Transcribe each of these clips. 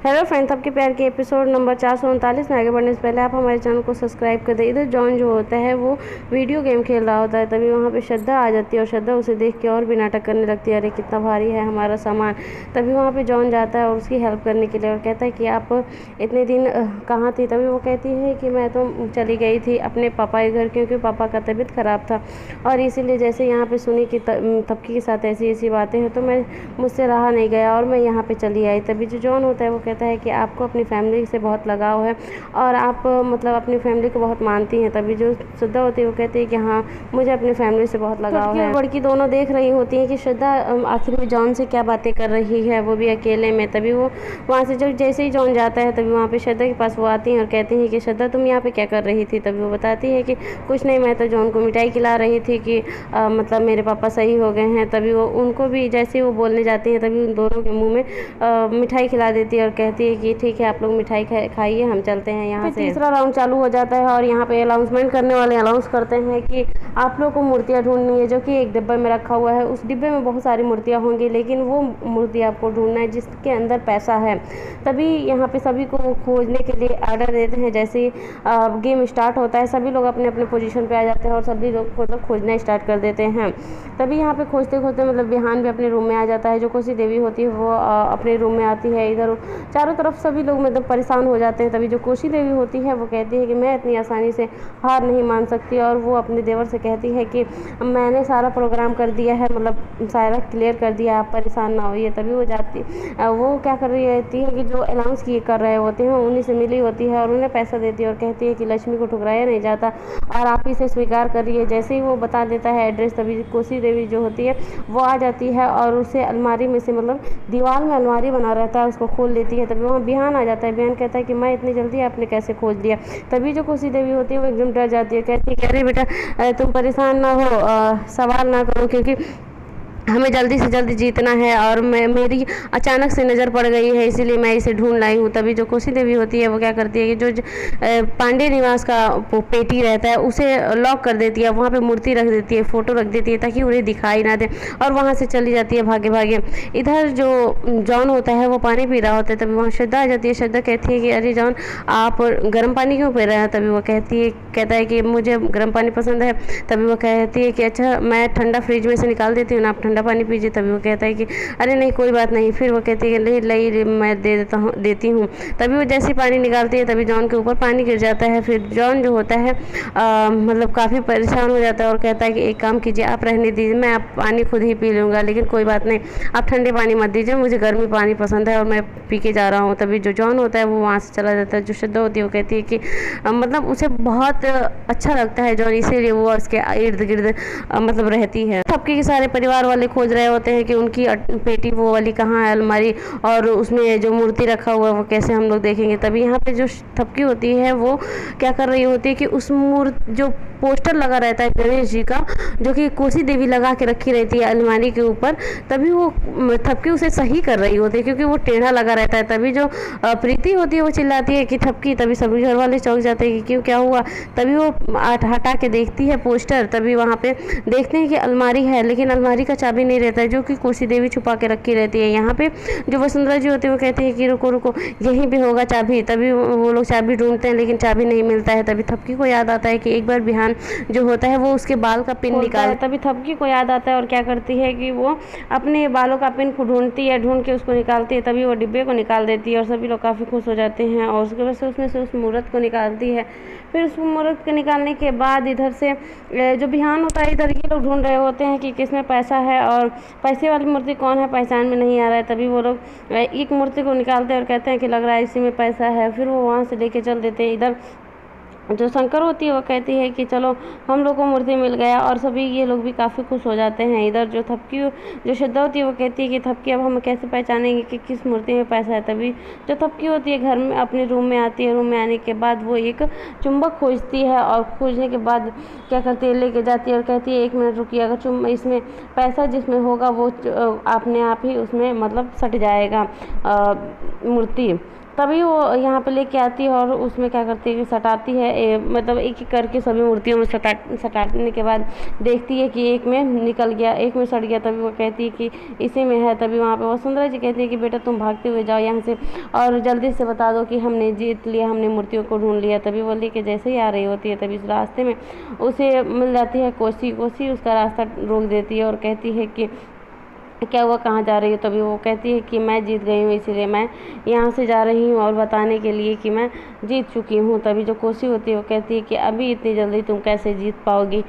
Hello friends, आपके प्यार के एपिसोड नंबर 439 में आगे बढ़ने से पहले आप हमारे चैनल को सब्सक्राइब कर दें। इधर जॉन जो होता है वो वीडियो गेम खेल रहा होता है, तभी वहाँ पे श्रद्धा आ जाती है और श्रद्धा उसे देख के और भी नाटक करने लगती है, अरे कितना भारी है हमारा सामान। तभी वहाँ पे जॉन जाता है और उसकी हेल्प करने के लिए और कहता है कि आप इतने दिन कहाँ थी। तभी वो कहती है कि मैं तो चली गई थी अपने पापा के घर, क्योंकि पापा का तबीयत ख़राब था और इसीलिए जैसे यहाँ पर सुनी कि थपकी के साथ ऐसी ऐसी बातें हैं तो मैं मुझसे रहा नहीं गया और मैं यहाँ पर चली आई। तभी जो जॉन होता है वो कहता है कि आपको अपनी फैमिली से बहुत लगाव है और आप मतलब अपनी फैमिली को बहुत मानती हैं। तभी जो श्रद्धा होती है वो कहती है कि हाँ, मुझे अपनी फैमिली से बहुत लगाव है। लड़की दोनों देख रही होती हैं कि श्रद्धा आखिर में जॉन से क्या बातें कर रही है, वो भी अकेले में। तभी वो वहाँ से जब जैसे ही जॉन जाता है तभी वहाँ पे श्रद्धा के पास वो आती हैं और कहती हैं कि श्रद्धा तुम यहाँ पे क्या कर रही थी। तभी वो बताती है कि कुछ नहीं, मैं तो जॉन को मिठाई खिला रही थी कि मतलब मेरे पापा सही हो गए हैं। तभी वो उनको भी जैसे ही वो बोलने जाती हैं तभी उन दोनों के मुँह में मिठाई खिला देती है और कहती है कि ठीक है, आप लोग मिठाई खाइए, हम चलते हैं यहाँ से। तीसरा राउंड चालू हो जाता है और यहाँ पे अनाउंसमेंट करने वाले अनाउंस करते हैं कि आप लोग को मूर्तियाँ ढूंढनी है जो कि एक डिब्बे में रखा हुआ है। उस डिब्बे में बहुत सारी मूर्तियाँ होंगी, लेकिन वो मूर्ति आपको ढूंढना है जिसके अंदर पैसा है। तभी यहाँ पे सभी को खोजने के लिए ऑर्डर देते हैं। जैसे ही गेम स्टार्ट होता है सभी लोग अपने अपने पोजीशन पे आ जाते हैं और सभी लोग मतलब खोजना स्टार्ट कर देते हैं। तभी यहाँ पे खोजते खोजते मतलब बिहान भी अपने रूम में आ जाता है। जो कोसी देवी होती है वो अपने रूम में आती है। इधर चारों तरफ सभी लोग मतलब परेशान हो जाते हैं। तभी जो कोसी देवी होती है वो कहती है कि मैं इतनी आसानी से हार नहीं मान सकती और वो अपने देवर से कहती है कि मैंने सारा प्रोग्राम कर दिया है, मतलब सारा क्लियर कर दिया, आप परेशान ना होइए। तभी वो जाती वो क्या कर रही रहती है कि जो अनाउंस किए कर रहे होते हैं उन्हीं से मिली होती है और उन्हें पैसा देती है और कहती है कि लक्ष्मी को ठुकराया नहीं जाता और आप इसे स्वीकार करिए। जैसे ही वो बता देता है एड्रेस तभी कोसी देवी जो होती है वो आ जाती है और उसे अलमारी में से मतलब दीवार में अलमारी बना रहता है उसको खोल देती है। तभी वहाँ बिहान आ जाता है। बिहान कहता है कि मैं इतनी जल्दी आपने कैसे खोज लिया। तभी जो कोसी देवी होती है वो एकदम डर जाती है, कहती है कि अरे बेटा तुम परेशान ना हो, सवाल ना करो, क्योंकि हमें जल्दी से जल्दी जीतना है और मेरी अचानक से नज़र पड़ गई है इसीलिए मैं इसे ढूंढ लाई हूँ। तभी जो कोसी देवी होती है वो क्या करती है कि जो पांडे निवास का पेटी रहता है उसे लॉक कर देती है, वहाँ पे मूर्ति रख देती है, फ़ोटो रख देती है ताकि उन्हें दिखाई ना दे और वहाँ से चली जाती है भागे भागे। इधर जो जॉन होता है वो पानी पी रहा होता है। तभी वहाँ श्रद्धा आ जाती है। श्रद्धा कहती है कि अरे जॉन, आप गर्म पानी क्यों पी रहे हैं। तभी वो कहता है कि मुझे गर्म पानी पसंद है। तभी वो कहती है कि अच्छा, मैं ठंडा फ्रिज में से निकाल देती हूँ ना, आप ठंडा पानी पीजिए। तभी वो कहता है कि अरे नहीं कोई बात नहीं। फिर वो कहती है कि नहीं मैं देती हूँ। तभी वो जैसे पानी निकालती है तभी जॉन के ऊपर पानी गिर जाता है। फिर जॉन जो होता है मतलब काफ़ी परेशान हो जाता है और कहता है कि एक काम कीजिए, आप रहने दीजिए, मैं आप पानी खुद ही पी लूँगा, लेकिन कोई बात नहीं, आप ठंडे पानी मत दीजिए, मुझे गर्मी पानी पसंद है और मैं पी के जा रहा हूँ। तभी जो जॉन होता है वो वहाँ से चला जाता है। जो श्रद्धा होती है वो कहती है कि मतलब उसे बहुत अच्छा लगता है जॉन, इसीलिए वो उसके इर्द गिर्द मतलब रहती है। थपकी के सारे परिवार वाले खोज रहे होते हैं कि उनकी पेटी वो वाली कहाँ है अलमारी और उसमें जो मूर्ति रखा हुआ है वो कैसे हम लोग देखेंगे। तभी यहाँ पे जो थपकी होती है वो क्या कर रही होती है कि उस जो पोस्टर लगा रहता है गणेश जी का, जो कि कोसी देवी लगा के रखी रहती है अलमारी के ऊपर, तभी वो थपकी उसे सही कर रही होती है क्योंकि वो टेढ़ा लगा रहता है। तभी जो प्रीति होती है वो चिल्लाती है कि थपकी। तभी सभी घर वाले चौंक जाते हैं कि क्यों, क्या हुआ। तभी वो हटा के देखती है पोस्टर। तभी वहाँ पे देखते हैं कि अलमारी है, लेकिन अलमारी का चाबी नहीं रहता है जो कि कोसी देवी छुपा के रखी रहती है। यहाँ पे जो वसुंधरा जी होती है वो कहती है कि रुको रुको, यहीं पे होगा चाबी। तभी वो लोग चाबी ढूंढते हैं लेकिन चाबी नहीं मिलता है। तभी थपकी को याद आता है कि एक बार बिहान जो होता है वो उसके बाल का पिन निकाल। तभी थपकी को याद आता है और क्या करती है कि वो अपने बालों का पिन को ढूंढती है, ढूंढ के उसको निकालती है। तभी वो डिब्बे को निकाल देती है और सभी लोग काफ़ी खुश हो जाते हैं और उसके बाद से उसमें से उस मूर्त को निकालती है। फिर उस मूर्त को निकालने के बाद इधर से जो बिहान होता है इधर ये लोग ढूंढ रहे होते हैं कि किसमें पैसा है और पैसे वाली मूर्ति कौन है, पहचान में नहीं आ रहा है। तभी वो लोग एक मूर्ति को निकालते हैं और कहते हैं कि लग रहा है इसी में पैसा है। फिर वो वहाँ से लेके चल देते हैं। इधर जो शंकर होती है वो कहती है कि चलो हम लोग को मूर्ति मिल गया और सभी ये लोग भी काफ़ी खुश हो जाते हैं। इधर जो श्रद्धा होती है वो कहती है कि थपकी, अब हम कैसे पहचानेंगे कि किस मूर्ति में पैसा है। तभी जो थपकी होती है घर में अपने रूम में आती है। रूम में आने के बाद वो एक चुंबक खोजती है और खोजने के बाद क्या करती है, लेके जाती है और कहती है 1 मिनट रुकिए, अगर इसमें पैसा जिसमें होगा वो अपने आप ही उसमें मतलब सट जाएगा मूर्ति। तभी वो यहाँ पे लेके आती है और उसमें क्या करती है कि सटाती है, मतलब एक एक करके सभी मूर्तियों में सटाने के बाद देखती है कि एक में निकल गया, एक में सड़ गया। तभी वो कहती है कि इसी में है। तभी वहाँ पे वसुंधरा जी कहती है कि बेटा तुम भागते हुए जाओ यहाँ से और जल्दी से बता दो कि हमने जीत लिया, हमने मूर्तियों को ढूंढ लिया। तभी वो लेके जैसे ही आ रही होती है, तभी इस रास्ते में उसे मिल जाती है कोसी। कोसी उसका रास्ता रोक देती है और कहती है कि क्या हुआ, कहाँ जा रही हो। तभी वो कहती है कि मैं जीत गई हूँ, इसीलिए मैं यहाँ से जा रही हूँ और बताने के लिए कि मैं जीत चुकी हूँ। तभी जो कोसी होती है वो कहती है कि अभी इतनी जल्दी तुम कैसे जीत पाओगी।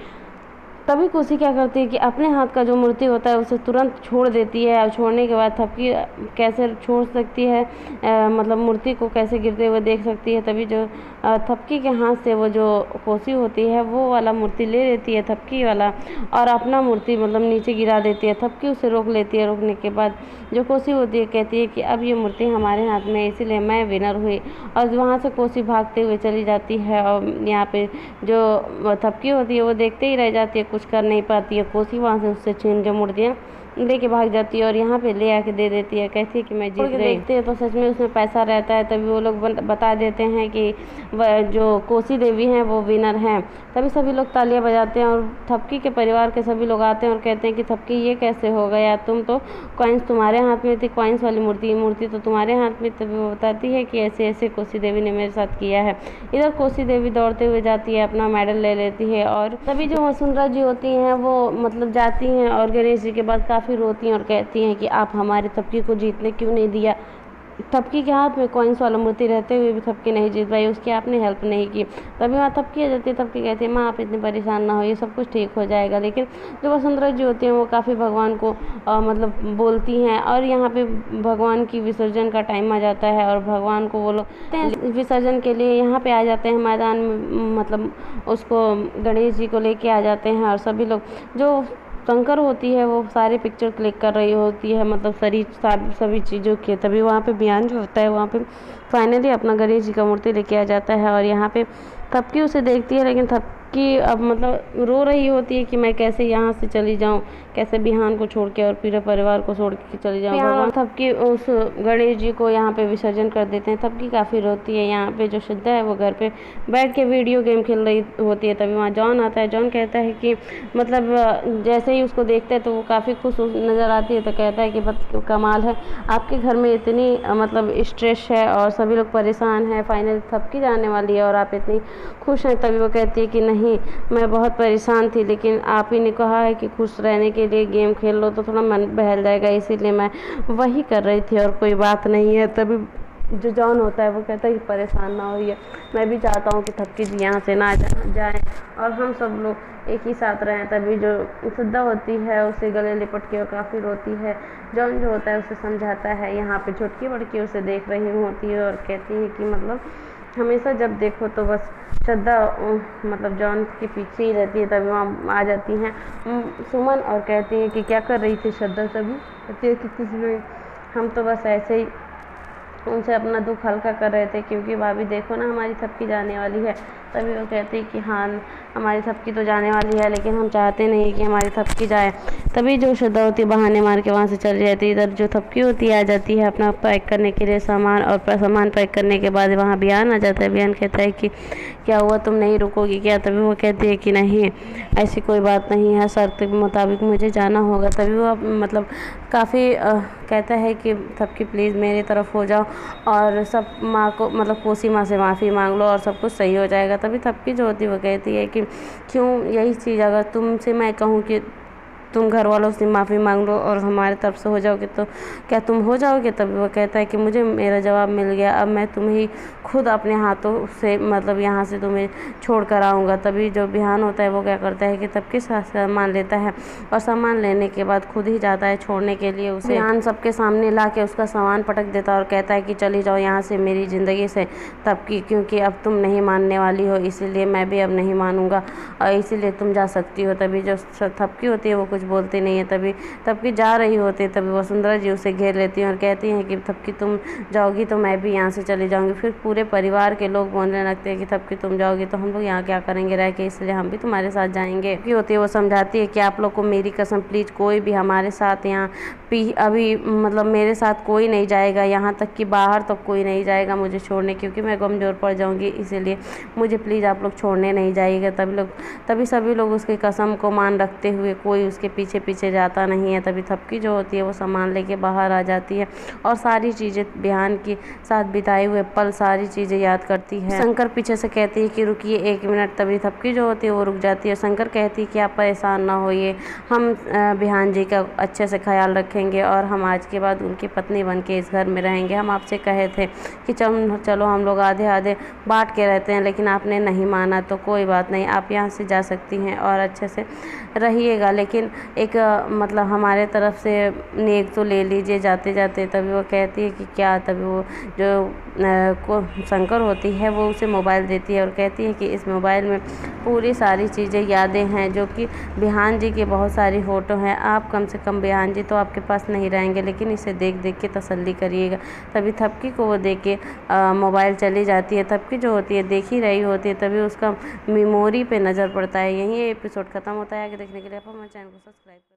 तभी कोसी क्या करती है कि अपने हाथ का जो मूर्ति होता है उसे तुरंत छोड़ देती है और छोड़ने के बाद थपकी कैसे छोड़ सकती है, मतलब मूर्ति को कैसे गिरते हुए देख सकती है। तभी जो थपकी के हाथ से वो जो कोसी होती है वो वाला मूर्ति ले लेती है थपकी वाला और अपना मूर्ति मतलब नीचे गिरा देती है। थपकी उसे रोक लेती है। रोकने के बाद जो कोसी होती है कहती है कि अब ये मूर्ति हमारे हाथ में है, इसीलिए मैं विनर हुई। और वहाँ से कोसी भागते हुए चली जाती है और यहाँ पे जो थपकी होती है वो देखते ही रह जाती है, कुछ कर नहीं पाती है। कोसी वहाँ से उससे छीन के मूर्तियाँ लेके भाग जाती है और यहाँ पे ले आके दे देती है। कहती है कि मैं जीत गई। देखते हैं तो सच में उसमें पैसा रहता है। तभी वो लोग बता देते हैं कि जो कोसी देवी हैं वो विनर हैं। तभी सभी लोग तालियां बजाते हैं और थपकी के परिवार के सभी लोग आते हैं और कहते हैं कि थपकी ये कैसे हो गया, तुम तो कॉइन्स तुम्हारे हाथ में थी, कॉइन्स वाली मूर्ति तो तुम्हारे हाथ में। तभी वो बताती है कि ऐसे ऐसे कोसी देवी ने मेरे साथ किया है। इधर कोसी देवी दौड़ते हुए जाती है, अपना मेडल ले लेती है। और तभी जो वसुंधरा जी होती हैं वो मतलब जाती हैं और गणेश जी के बाद काफ़ी रोती हैं और कहती हैं कि आप हमारे थपकी को जीतने क्यों नहीं दिया। थपकी के हाथ में कॉइन्स वाला मूर्ति रहते हुए भी थपकी नहीं जीत पाई, उसकी आपने हेल्प नहीं की। तभी वहाँ थपकी आ जाती है। थपकी कहती है माँ आप इतनी परेशान ना हो, ये सब कुछ ठीक हो जाएगा। लेकिन जो वसुंधरा जी होती हैं वो काफ़ी भगवान को मतलब बोलती हैं और यहाँ पे भगवान की विसर्जन का टाइम आ जाता है और भगवान को वो लोग विसर्जन के लिए यहाँ पे आ जाते हैं मैदान में, मतलब उसको गणेश जी को लेके आ जाते हैं। और सभी लोग जो शंकर होती है वो सारी पिक्चर क्लिक कर रही होती है, मतलब सभी चीज़ों के। तभी वहाँ पे बयान जो होता है वहाँ पे फाइनली अपना गणेश जी का मूर्ति लेके आ जाता है और यहाँ पे थपकी उसे देखती है। लेकिन थपकी अब मतलब रो रही होती है कि मैं कैसे यहाँ से चली जाऊँ, कैसे बिहान को छोड़ के और पूरे परिवार को छोड़ के चली जाऊँ। यहाँ थपकी उस गणेश जी को यहाँ पे विसर्जन कर देते हैं। थपकी काफ़ी रोती है। यहाँ पे जो श्रद्धा है वो घर पे बैठ के वीडियो गेम खेल रही होती है। तभी वहाँ जॉन आता है। जॉन कहता है कि मतलब जैसे ही उसको देखता है तो वो काफ़ी खुश नज़र आती है। तो कहता है कि बस कमाल है, आपके घर में इतनी मतलब स्ट्रेस है और सभी लोग परेशान हैं, फाइनल थपकी जाने वाली है और आप इतनी खुश हैं। तभी वो कहती है कि नहीं, मैं बहुत परेशान थी, लेकिन आप ही ने कहा है कि खुश रहने के लिए गेम खेल लो तो थोड़ा मन बहल जाएगा, इसीलिए मैं वही कर रही थी और कोई बात नहीं है। तभी जो जॉन होता है वो कहता है कि परेशान ना होइए, मैं भी चाहता हूँ कि थपकी जी यहाँ से ना जाए और हम सब लोग एक ही साथ रहें। तभी जो श्रद्धा होती है उसे गले लिपट के और काफ़ी रोती है। जॉन जो होता है उसे समझाता है। यहाँ पे छोटकी बड़की उसे देख रही होती है और कहती है कि मतलब हमेशा जब देखो तो बस श्रद्धा मतलब जॉन के पीछे ही रहती है। तभी वहाँ आ जाती हैं सुमन और कहती है कि क्या कर रही थी श्रद्धा। तभी कहती है कि कुछ नहीं, हम तो बस ऐसे ही उनसे अपना दुख हल्का कर रहे थे, क्योंकि भाभी देखो ना हमारी थपकी जाने वाली है। तभी वो कहती है कि हाँ हमारी थपकी तो जाने वाली है, लेकिन हम चाहते नहीं कि हमारी थपकी जाए। तभी जो श्रद्धा होती है बहाने मार के वहाँ से चली जाती है। इधर जो थपकी होती है आ जाती है अपना पैक करने के लिए सामान, और सामान पैक करने के बाद वहाँ बयान आ जाता है। बयान कहता है कि क्या हुआ, तुम नहीं रुकोगी क्या। तभी वो कहती है कि नहीं, ऐसी कोई बात नहीं है, शर्त के मुताबिक मुझे जाना होगा। तभी वो मतलब काफ़ी कहता है कि थपकी प्लीज़ मेरी तरफ हो जाओ और सब माँ को मतलब कोसी माँ से माफ़ी मांग लो और सब कुछ सही हो जाएगा। तभी थपकी जो होती है वो कहती है कि क्यों, यही चीज़ अगर तुमसे मैं कहूँ कि तुम घर वालों से माफ़ी मांग लो और हमारे तरफ से हो जाओगे तो क्या तुम हो जाओगे। तभी वो कहता है कि मुझे मेरा जवाब मिल गया, अब मैं तुम्हें खुद अपने हाथों से मतलब यहाँ से तुम्हें छोड़ कर आऊँगा। तभी जो बिहान होता है वो क्या करता है कि सबके साथ सामान लेता है और सामान लेने के बाद खुद ही जाता है छोड़ने के लिए। उसे बिहान सबके सामने ला के उसका सामान पटक देता है और कहता है कि चली जाओ यहाँ से मेरी ज़िंदगी से तबकी, क्योंकि अब तुम नहीं मानने वाली हो, इसीलिए मैं भी अब नहीं मानूंगा और इसीलिए तुम जा सकती हो। तभी जो थपकी होती है वो कुछ बोलती नहीं है। तभी थपकी जा रही होती है, तभी वसुंधरा जी उसे घेर लेती हैं और कहती हैं कि थपकी तुम जाओगी तो मैं भी यहाँ से चली जाऊँगी। फिर पूरे परिवार के लोग बोलने लगते हैं कि थपकी तुम जाओगी तो हम लोग यहाँ क्या करेंगे रह के, इसलिए हम भी तुम्हारे साथ जाएंगे। की होती है वो समझाती है कि आप लोग को मेरी कसम, प्लीज़ कोई भी हमारे साथ यहाँ अभी मतलब मेरे साथ कोई नहीं जाएगा, यहाँ तक कि बाहर तक कोई नहीं जाएगा मुझे छोड़ने, क्योंकि मैं कमज़ोर पड़ जाऊँगी, इसीलिए मुझे प्लीज़ आप लोग छोड़ने नहीं जाइएगा। तभी सभी लोग उसकी कसम को मान रखते हुए कोई उसके पीछे पीछे जाता नहीं है। तभी थपकी जो होती है वो सामान लेके बाहर आ जाती है और सारी चीज़ें बिहान के साथ बिताए हुए पल सारी चीज़ें याद करती है। शंकर पीछे से कहती है कि रुकिए 1 मिनट। तभी थपकी जो होती है वो रुक जाती है। शंकर कहती है कि आप परेशान ना होइए, हम बिहान जी का अच्छे से ख्याल रखेंगे और हम आज के बाद उनकी पत्नी बन के इस घर में रहेंगे। हम आपसे कहे थे कि चलो हम लोग आधे आधे बांट के रहते हैं, लेकिन आपने नहीं माना, तो कोई बात नहीं, आप यहाँ से जा सकती हैं और अच्छे से रहिएगा, लेकिन एक मतलब हमारे तरफ से नेक तो ले लीजिए जाते जाते। तभी वो कहती है कि क्या। तभी वो जो शंकर होती है वो उसे मोबाइल देती है और कहती है कि इस मोबाइल में पूरी सारी चीज़ें यादें हैं, जो कि बिहान जी की बहुत सारी फ़ोटो हैं। आप कम से कम बिहान जी तो आपके पास नहीं रहेंगे, लेकिन इसे देख देख के तसल्ली करिएगा। तभी थपकी को वो देख के मोबाइल चली जाती है। थपकी जो होती है देख ही रही होती है, तभी उसका मेमोरी पे नज़र पड़ता है। यहीं एपिसोड ख़त्म होता है। आगे देखने के लिए आप हमारे चैनल को सब्सक्राइब करें।